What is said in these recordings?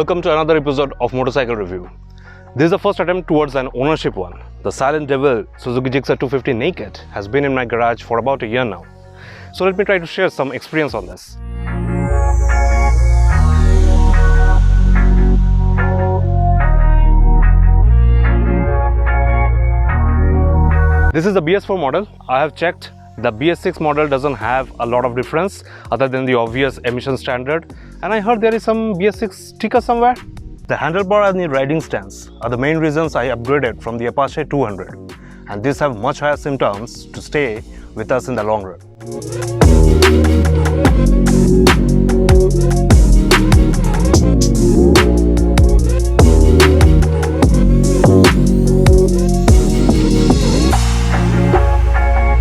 Welcome to another episode of Motorcycle Review. This is the first attempt towards an ownership one. The silent devil Suzuki Gixxer 250 Naked has been in my garage for about a year now. So let me try to share some experience on this. This is the BS4 model. I have checked. The BS6 model doesn't have a lot of difference other than the obvious emission standard, and I heard there is some BS6 sticker somewhere. The handlebar and the riding stance are the main reasons I upgraded from the Apache 200, and these have much higher sim terms to stay with us in the long run.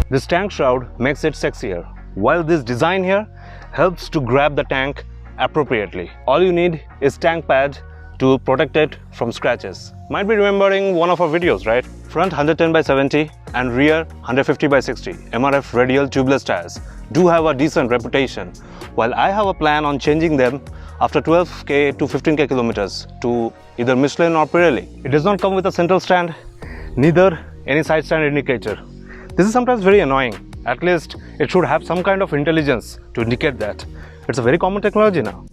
This tank shroud makes it sexier, while this design here helps to grab the tank appropriately. All you need is tank pad to protect it from scratches. Might be remembering one of our videos, right? Front 110/70 and rear 150/60 MRF radial tubeless tires do have a decent reputation, while I have a plan on changing them after 12k to 15k kilometers to either Michelin or Pirelli. It does not come with a central stand, neither any side stand indicator. This is sometimes very annoying. At least it should have some kind of intelligence to indicate that. It's a very common technology now.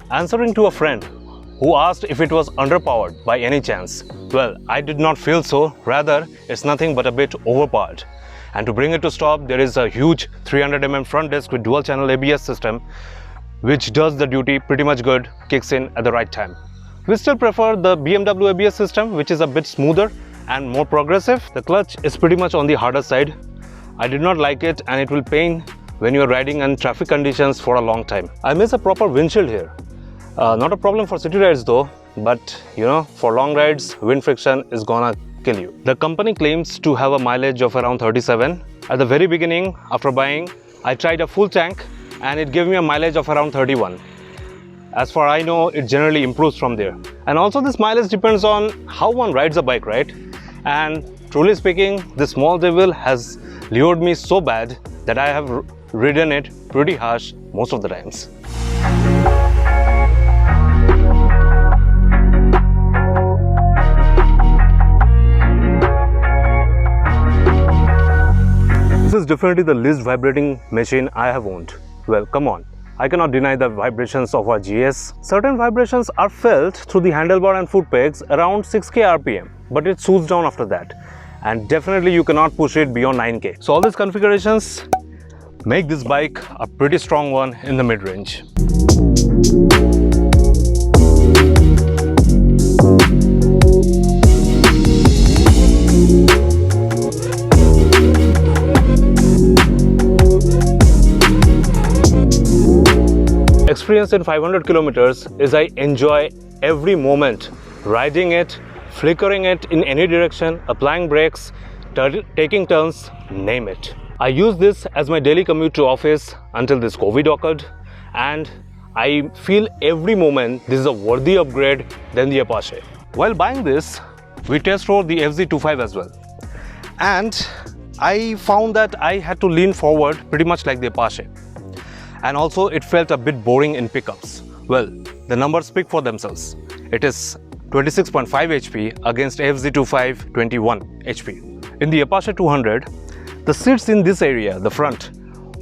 Answering to a friend who asked if it was underpowered by any chance, well, I did not feel so. Rather, it's nothing but a bit overpowered. And to bring it to stop, there is a huge 300mm front disc with dual channel ABS system, which does the duty pretty much good, kicks in at the right time. We still prefer the BMW ABS system, which is a bit smoother and more progressive. The clutch is pretty much on the harder side. I did not like it, and it will pain when you are riding in traffic conditions for a long time. I miss a proper windshield here. Not a problem for city rides though, but you know, for long rides, wind friction is gonna kill you. The company claims to have a mileage of around 37. At the very beginning, after buying, I tried a full tank and it gave me a mileage of around 31. As far I know, it generally improves from there. And also this mileage depends on how one rides a bike, right? And truly speaking, this small devil has lured me so bad that I have ridden it pretty harsh most of the times. This is definitely the least vibrating machine I have owned. Well, come on, I cannot deny the vibrations of our GS. Certain vibrations are felt through the handlebar and foot pegs around 6k RPM, but it soothes down after that. And definitely you cannot push it beyond 9k. So all these configurations make this bike a pretty strong one in the mid-range. Experience in 500 kilometers is I enjoy every moment riding it, flickering it in any direction, applying brakes, taking turns, name it. I use this as my daily commute to office until this COVID occurred, and I feel every moment this is a worthy upgrade than the Apache. While buying this, we test rode the FZ25 as well, and I found that I had to lean forward pretty much like the Apache. And also it felt a bit boring in pickups. Well, the numbers speak for themselves. It is 26.5 HP against FZ25 21 HP. In the Apache 200, the seats in this area, the front,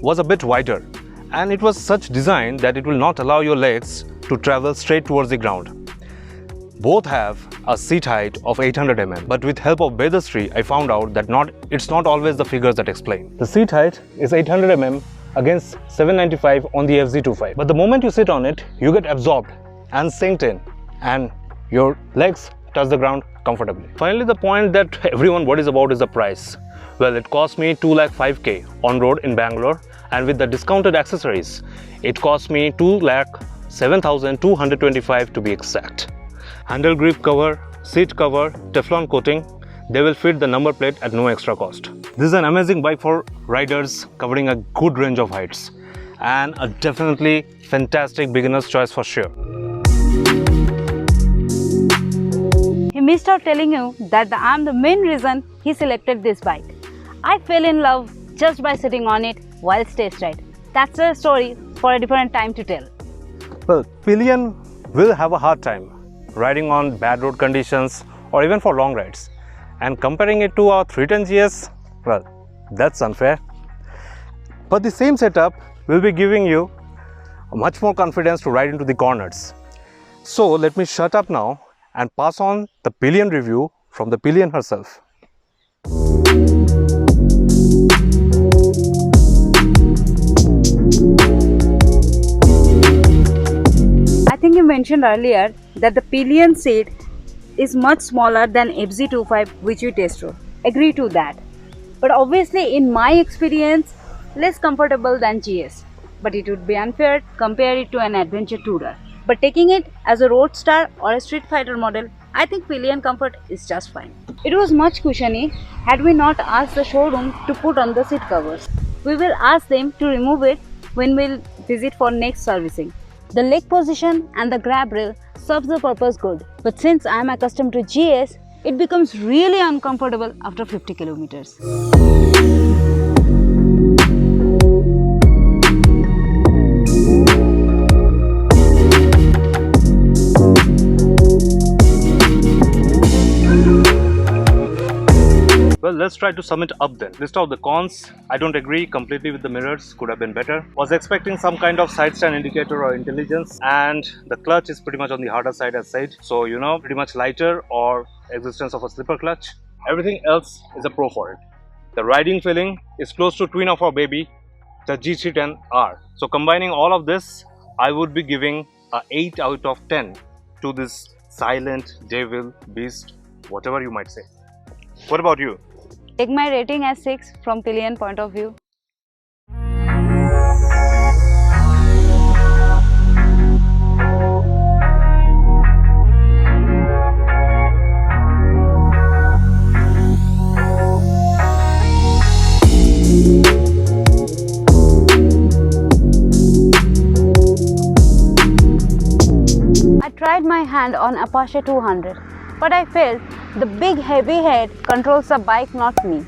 was a bit wider, and it was such design that it will not allow your legs to travel straight towards the ground. Both have a seat height of 800 mm, but with help of Bedastry, I found out that it's not always the figures that explain. The seat height is 800 mm against 795 on the FZ25. But the moment you sit on it, you get absorbed and synced in, and your legs touch the ground comfortably. Finally, the point that everyone worries about is the price. Well, it cost me 2,05,000 on road in Bangalore, and with the discounted accessories, it cost me 2,07,225 to be exact. Handle grip cover, seat cover, Teflon coating, they will fit the number plate at no extra cost. This is an amazing bike for riders covering a good range of heights, and a definitely fantastic beginner's choice for sure. He missed out telling you that I am the main reason he selected this bike. I fell in love just by sitting on it whilst test ride. That's a story for a different time to tell. Well, pillion will have a hard time riding on bad road conditions or even for long rides. And comparing it to our 310GS, well, that's unfair. But the same setup will be giving you much more confidence to ride into the corners. So let me shut up now and pass on the pillion review from the pillion herself. I think you mentioned earlier that the pillion seat is much smaller than FZ25 which we test drove. Agree to that. But obviously in my experience, less comfortable than GS. But it would be unfair to compare it to an adventure tourer. But taking it as a roadster or a street fighter model, I think pillion comfort is just fine. It was much cushiony had we not asked the showroom to put on the seat covers. We will ask them to remove it when we'll visit for next servicing. The leg position and the grab rail serves the purpose good, but since I am accustomed to GS, it becomes really uncomfortable after 50 kilometers. Well, let's try to sum it up then. List out the cons. I don't agree completely with the mirrors, could have been better. Was expecting some kind of side stand indicator or intelligence, and the clutch is pretty much on the harder side as said. So, you know, pretty much lighter or existence of a slipper clutch. Everything else is a pro for it. The riding feeling is close to twin of our baby, the G310R. So combining all of this, I would be giving a 8 out of 10 to this silent devil beast, whatever you might say. What about you? Take my rating as 6 from pillion point of view. I tried my hand on Apache 200, but I felt the big heavy head controls the bike, not me.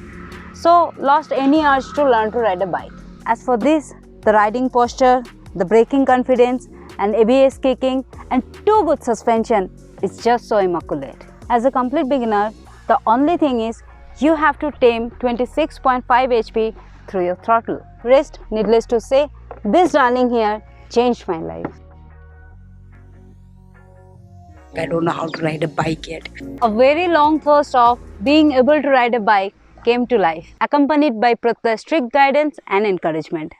So lost any urge to learn to ride a bike. As for this, the riding posture, the braking confidence and ABS kicking and 2 good suspension is just so immaculate. As a complete beginner, the only thing is you have to tame 26.5 HP through your throttle. Rest, needless to say, this darling here changed my life. I don't know how to ride a bike yet. A very long thirst of being able to ride a bike came to life, accompanied by Pratya's strict guidance and encouragement.